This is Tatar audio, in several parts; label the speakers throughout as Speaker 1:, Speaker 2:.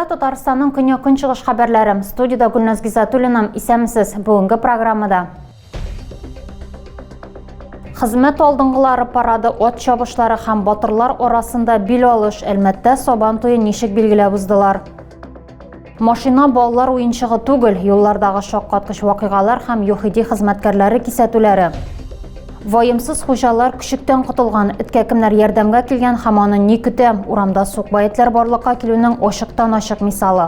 Speaker 1: Эфирда Татарстанның көньяк-көнчыгыш хәбәрләре. Студияда Гүлназ Гизатуллина, исәмсез бүгенге программада. Хезмәт алдынгылары парады, от чабышлары һәм батырлар арасында бил алыш, Әлмәттә Сабан туе ничек билгеләп уздылар. Машина балалар уенчыгы түгел, юллардагы шаккаткыч вакыйгалар һәм ЮХИДИ хезмәткәрләре кисәтүләре. Ваемсыз хуҗалар күчектән кутылган, эткә кемнәр ярдәмгә килгән һәм аны ни көтә, урамда сук-байетләр барлыкка килүнең ачыктан-ачык мисалы.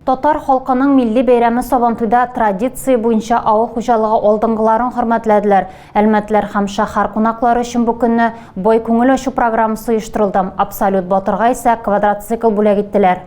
Speaker 1: Татар халкының милли бәйрәме Сабантуйда традиция буенча авыл хуҗалыгы алдынгыларын хөрмәтләделәр. Әлмәтләр һәм шәһәр кунаклары өчен бу көнне бай күңел ачу программасы оештырылды. Абсолют батырга исә квадроцикл бүләк иттеләр.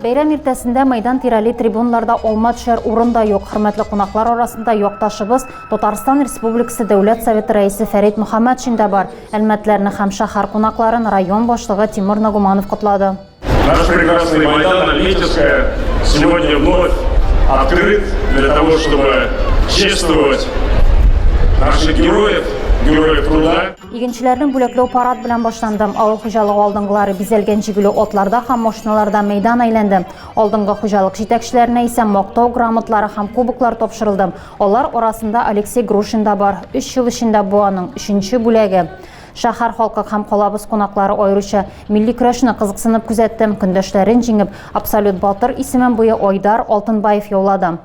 Speaker 1: Бәйрәм иртәсендә мәйдан тирәли трибунларда алма төшәр урында юк. Хөрмәтле кунаклар арасында якташыбыз Татарстан Республикасы Дәүләт Советы рәисе Фәрит Мөхәммәтшин дә бар. Әлмәтләрне һәм шәһәр кунакларын район башлыгы Тимур Нагуманов котлады.
Speaker 2: Наш прекрасный майдан Летевская сегодня вновь открыт для того, чтобы чествовать наших героев труда.
Speaker 1: Игенчеләрнең бүләкләү парад белән башланды. Авыл хуҗалыгы алдынгылары бизәлгән җигүле атларда һәм машиналарда мәйдан әйләнде. Алдынгы хуҗалык җитәкчеләренә исә мактау грамотлары һәм кубоклар тапшырылды. Алар арасында Алексей Грушин да бар. 3 ел эчендә бу аның 3нче бүләге. Шәһәр халкы һәм калабыз кунаклары аеруча милли көрәшне кызыксынып күзәтте. Көндәшләрен җиңеп, абсолют батыр исемен буе Айдар Алтынбаев яулады.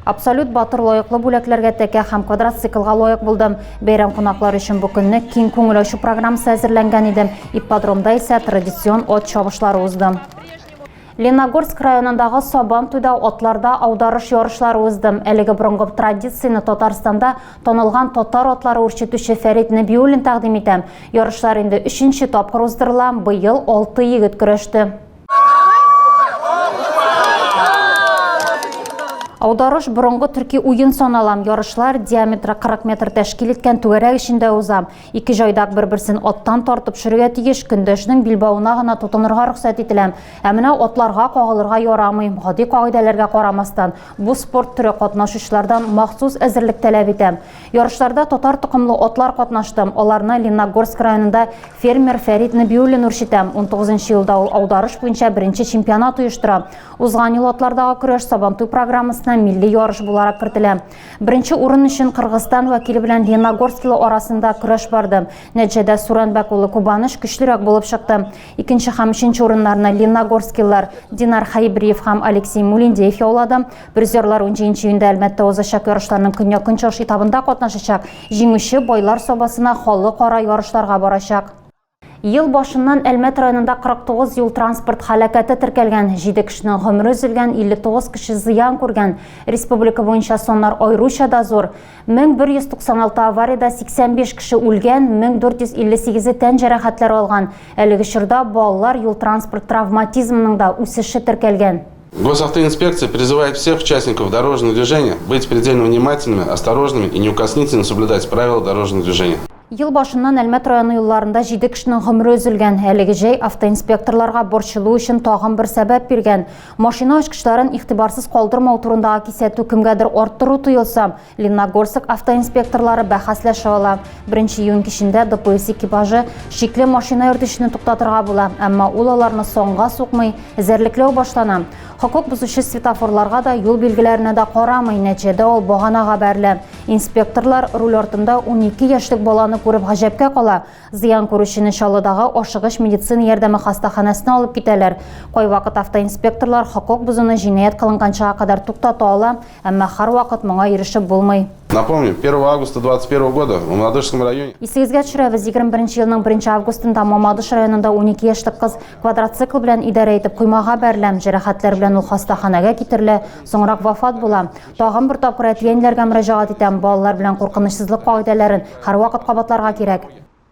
Speaker 1: Абсолют батыр лайыклы бүләкләргә тәкә һәм квадроциклга лайык булды. Бәйрәм кунаклары өчен бу көнне киң күңел ачу программасы әзерләнгән иде. Ипподромда исә традицион от чабышлары узды. Леногорск районындагы Сабан туйда атларда аударыш ярышлары узды. Әлеге борынгы традицияне Татарстанда танылган татар атлары үрчетүче Фәрит Нәбиуллин тәкъдим итә. Ярышлар инде 3нче тапкыр уздырыла. Быел 6 егет көрәште. Аударыш борынгы төрки уен саналам. Ярышлар диаметры 40 метр тәшкил иткән түгәрәк эчендә уза. Ике җайдак бер-берсен аттан тартып шөргә тиеш, көндәшнең билбавына гына тотынырга рөхсәт ителә. Ә менә атларга кагылырга ярамый. Гади кагыйдәләргә карамастан, бу спорт түре катнашучылардан махсус әзерлек таләп итә. Ярышларда татар тукымлы атлар катнашты. Аларны Леногорск районында фермер Фәрит Нәбиуллин үрчетә. 19 елда ул аударыш буенча беренче чемпионат оештыра. Узган ел атлардагы көрәш Сабантуй программасына милли ярыш буларак кертелә. Беренче урын өчен Кыргызстан вәкиле белән Леногорскилы арасында көрәш барды. Нәтиҗәдә Суранбәк улы Кубаныш көчлерәк булып чыкты. Икенче һәм өченче урыннарны Леногорскилар Динар Хайбриев һәм Алексей Мулиндеев яулады. Призерлар 10 июньдә Әлмәттә узачак ярышларның көньяк-көнчыгыш этабында катнашачак. Җиңүче байлар сабасына халыкара ярышларга барачак. Ел башыннан Әлмәт районында 49 юл транспорт һәлакәте теркәлгән, 7 кешенең гомере өзелгән, 59 кеше зыян күргән. Республика буенча соннар аеруча да зур. 1196 аварияда 85 кеше үлгән, 1458 тән җәрәхәтләре алган. Әлеге чорда балалар юл транспорт травматизмының да үсеше теркәлгән.
Speaker 3: Госавтоинспекция призывает всех участников дорожного движения быть предельно внимательными, осторожными и неукоснительно соблюдать правила дорожного движения.
Speaker 1: Ел башыннан Әлмәт районы юлларында 7 кешенең гомере өзелгән. Әлеге җәй автоинспекторларга борчылу өчен тагын бер сәбәп биргән. Машина ачкычларын игътибарсыз калдырмау турындагы кисәтү кемгәдер арттыру тоелса, Леногорск автоинспекторлары бәхәсләшә ала. 1 июнь кичендә ДПС экипажы шикле машина йөртүчене туктатырга була, әмма ул аларны соңга сукмый, эзәрлекләү башлана. Хокук бузучы светофорларга да, юл билгеләренә дә карамый, нәтиҗәдә ул баганага бәрелә. Инспекторлар руль артында 12 яшьлек баланы күреп гаҗәпкә кала. Зыян күрүчене Чаллыдагы ашыгыч медицина ярдәме хастаханәсенә алып китәләр. Кайвакыт автоинспекторлар хокук бузуны җинаять кылынганчага кадәр туктата ала, әмма һәрвакыт моңа ирешеп булмый.
Speaker 3: Напомню, 1 августа 2021 года в Мамадышском районе.
Speaker 1: Исегезгә төшерәбез, 21 елның 1 августында Мамадыш районында 12 яшьлек кыз квадроцикл белән идарә итеп коймага бәрелә. Җәрәхәтләр белән ул хастаханәгә китерелә, соңрак вафат була. Тагын бер тапкыр әтиләннәргә мөрәҗәгать итәм, балалар белән куркынычсызлык кагыйдәләрен һәрвакыт кабатларга кирәк.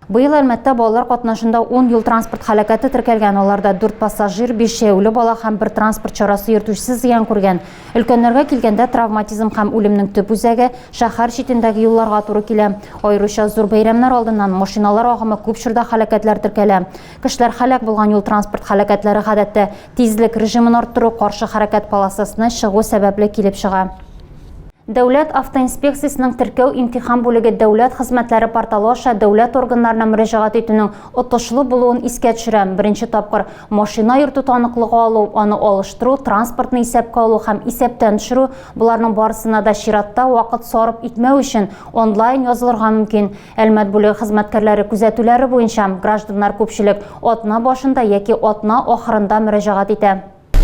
Speaker 1: Быйыл Әлмәттә балалар катнашында 10 юл транспорт һәлакәте теркәлгән. Аларда 4 пассажир, 5 яулы бала һәм 1 транспорт чарасы йөртүчесе зыян күргән. Өлкәннәргә килгәндә травматизм һәм үлемнең төп үзәге шәһәр читендәге юлларга туры килә. Аеруча зур бәйрәмнәр алдыннан машиналар агымы күп чорда һәлакәтләр теркәлә. Кешеләр һәлак булган юл транспорт һәлакәтләре гадәттә тизлек режимын арттыру, каршы хәрәкәт полосасына чыгу сәбәпле килеп чыга. Дәүләт автоинспекциясының теркәү имтихан бүлеге дәүләт хезмәтләре порталы аша дәүләт органнарына мөрәҗәгать итүнең отышлы булуын искә төшерә. Беренче тапкыр машина йөртү таныклыгы алу, аны алыштыру, транспортны исәпкә алу һәм исәптән төшерү буларның барысына да чиратта вакыт сарыф итмәү өчен онлайн язылырга мөмкин. Әлмәт бүлеге хезмәткәрләре күзәтүләре буенча гражданнар күпчелек атна башында яки атна ахырында мөрәҗәгать итә.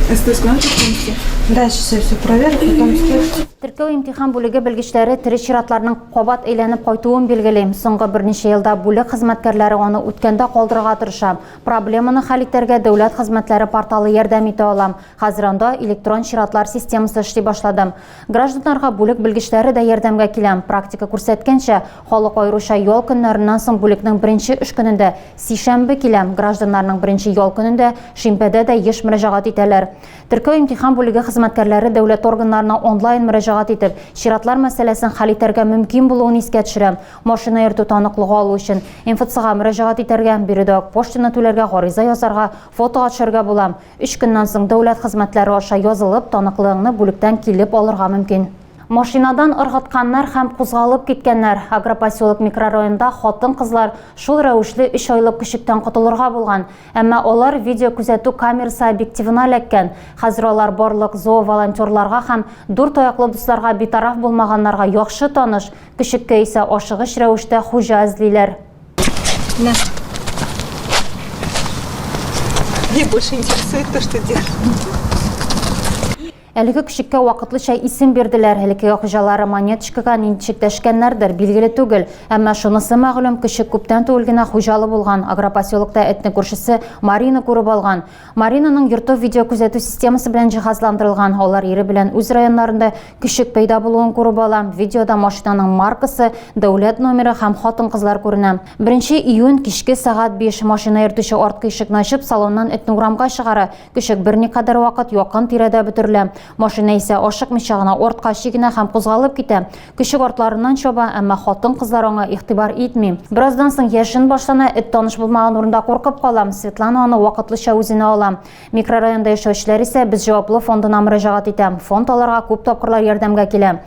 Speaker 4: Да, сейчас я все проверю, потом скажу.
Speaker 1: Теркәү имтихан бүлеге белгечләре тере чиратларның кабат әйләнеп кайтуын билгеләй. Соңгы берничә елда бүлек хезмәткәрләре аны үткәндә калдырырга тырыша. Проблеманы хәл итәргә дәүләт хезмәтләре порталы ярдәм итә ала. Хәзер анда электрон чиратлар системасы эшли башлады. Гражданнарга бүлек белгечләре дә ярдәмгә килә. Практика күрсәткәнчә, халык аеруча ял көннәреннән соң бүлекнең беренче эш көнендә сишәмбе килә. Гражданнарның беренче ял көнендә шимбәдә дә еш мөрәҗәгать итәләр. Теркәү имтихан бүлеге хезмәткәрләре дәүләт органнарына онлайн мөрәҗәгать итеп, чиратлар мәсьәләсен хәл итәргә мөмкин булуын искә төшерә. Машина йөртү таныклыгы алу өчен МФЦга мөрәҗәгать итәргә, биредә поштаны түләргә, гариза язарга, фотога төшәргә була. 3 көннән соң дәүләт хезмәтләре аша язылып, таныклыгыңны бүлектән килеп алырга мөмкин. Машинадан ыргытканнар һәм кузгалып киткәннәр. Агропоселок микрорайонында хатын-кызлар шул рәвешле 3 айлык күчектән котылырга булган. Әмма алар видео күзәтү камерасы объективына эләккән. Хәзер алар барлык зооволонтерларга һәм дүрт аяклы дусларга битараф булмаганнарга яхшы таныш, күчеккә исә ашыгыч рәвештә хуҗа эзлиләр.
Speaker 4: Мне больше интересует то, что делать.
Speaker 1: Әлеге күчеккә вакытлыча исем бирделәр. Әлеге хуҗалары монеточкага ничек дәшкәннәрдер, билгеле түгел. Әмма шунысы мәгълүм, күчек күптән түгел генә хуҗалы булган. Агропоселокта этне күршесе Марина күреп алган. Маринаның йорты видео күзәтү системасы белән җиһазландырылган. Алар ире белән үз районнарында күчек пәйда булуын күреп ала. Видеода машинаның маркасы, дәүләт номеры һәм хатын-кызлар күренә. 1 июнь кичке сәгать 5 машина йөртүче арткы ишекне ачып, салоннан этне урамга чыгара. Күчек берникадәр вакыт якын тирәдә бөтерелә. Машина исә ашыкмыйча гына артка чигенә һәм кузгалып китә. Күчек артларыннан чаба, әмма хатын-кызлар аңа игътибар итми. Бераздан соң яшен башлана, эт таныш булмаган урында куркып кала. Светлана аны вакытлыча үзенә ала. Микрорайонда яшәүчеләр исә без җаваплы фондына мөрәҗәгать итә. Фонд аларга күп тапкырлар ярдәмгә килә.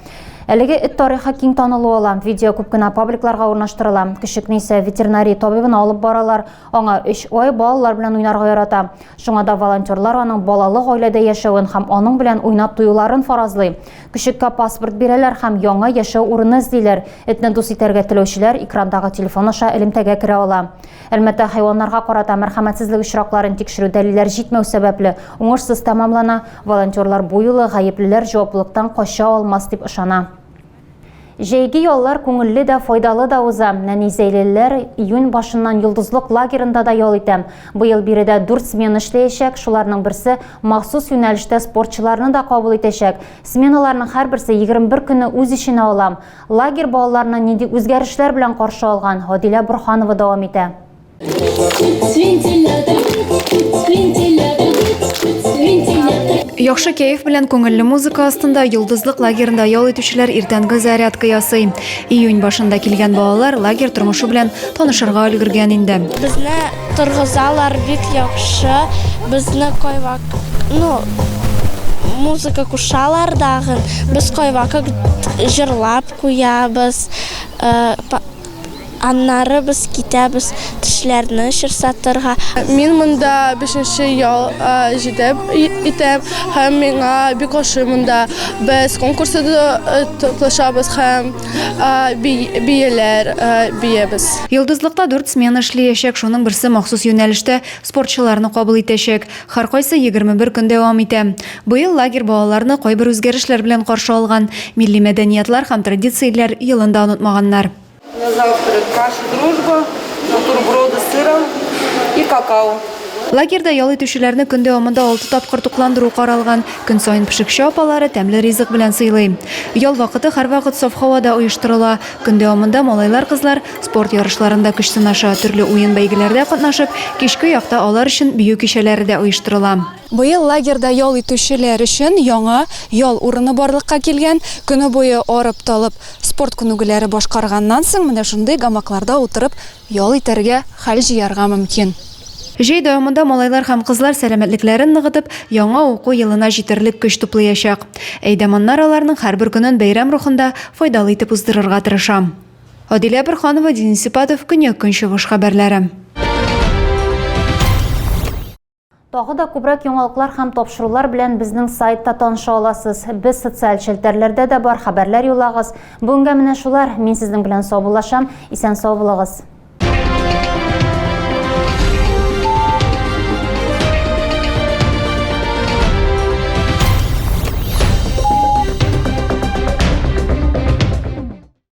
Speaker 1: Әлеге эт тарихы киң танылу ала. Видео күп кенә пабликларга урнаштырыла. Күчекне исә ветеринарий табибына алып баралар. Аңа 3 ай балалар белән уйнарга ярата. Шуңа да волонтерлар аның балалы гаиләдә яшәвен һәм аның белән уйнап туюларын фаразлый. Күчеккә паспорт бирәләр һәм яңа яшәү урыны эзлиләр. Этне дус итәргә теләүчеләр экрандагы телефон аша элемтәгә керә ала. Әлмәттә хайваннарга карата мәрхәмәтсезлек очракларын тикшерү дәлилләр җитмәү сәбәпле уңышсыз тамамлана. Волонтерлар бу юлы гаеплеләр җаваплылыктан кача алмас дип ышана. Җәйге яллар күңелле дә, файдалы да уза. Нәнизәйлеләр июнь башыннан йолдызлык лагерында да ял итә. Быел биредә 4 смена эшләячәк. Шуларның берсе махсус юнәлештә спортчыларны да кабул итәчәк. Сменаларның һәрберсе 21 көнне үз ишенә ала. Лагерь балаларны нинди үзгәрешләр белән каршы алган? Һадилә Бурханова дәвам итә.
Speaker 5: Яхшы кәеф белән күңелле музыка астында йолдызлык лагерында ял итүчеләр иртәнге зарядка ясый. Июнь башында килгән балалар лагерь тормышы белән танышырга өлгергән инде.
Speaker 6: Безне торгызалар бик яхшы. Безне кайвак, музыка кушалар дагы. Без кайвак җырлап куябыз. Аннары без китәбез тешләрне чырсатырга.
Speaker 7: Мин монда 5нче ял җитеп итәм һәм миңа бик ошый монда. Без конкурста катнашабыз һәм бияләр биябез.
Speaker 5: Йолдызлыкта 4 смена эшләячәк, шуның берсе махсус юнәлештә спортчыларны кабул итәчәк. Һәркайсы 21 көн дәвам итә. Быел лагерь балаларны кайбер үзгәрешләр белән каршы алган. Милли мәдәниятлар һәм традицияләр елында онытмаганнар.
Speaker 4: На завтрак кашу дружба, бутерброды с сыром и какао.
Speaker 5: Лагерда ял итүчеләрне көн дәвамында 6 тапкыр тукландыру каралган. Көн сайын пешекче апалары тәмле ризык белән сыйлый. Ял вакыты һәрвакыт саф һавада оештырыла. Көн дәвамында малайлар-кызлар спорт ярышларында көч сынаша, төрле уен бәйгеләрдә катнашып, кичке якта алар өчен бию кичәләре дә оештырыла.
Speaker 8: Быел лагерда ял итүчеләр өчен яңа ял урыны барлыкка килгән. Көне буе арып талып спорт күнегүләре башкарганнан соң менә шундый гамакларда утырып ял итәргә хәл җыярга мөмкин.
Speaker 5: Җәй дәвамында малайлар һәм кызлар сәламәтлекләрен ныгытып, яңа уку елына җитәрлек көч туплаячак. Әйдәманнар аларның һәрбер көнен бәйрәм рухында файдалы итеп уздырырга тырыша. Адилә Бирханова, Денис Сипатов, Көньяк-Көнчыгыш хәбәрләре.
Speaker 1: Тагы да күбрәк яңалыклар һәм тапшырулар белән безнең сайтта таныша аласыз. Без социаль челтәрләрдә дә бар, хәбәрләр юлагыз. Бүгенгә менә шулар. Мин сезнең белән саубуллашам. Исән сау булыгыз.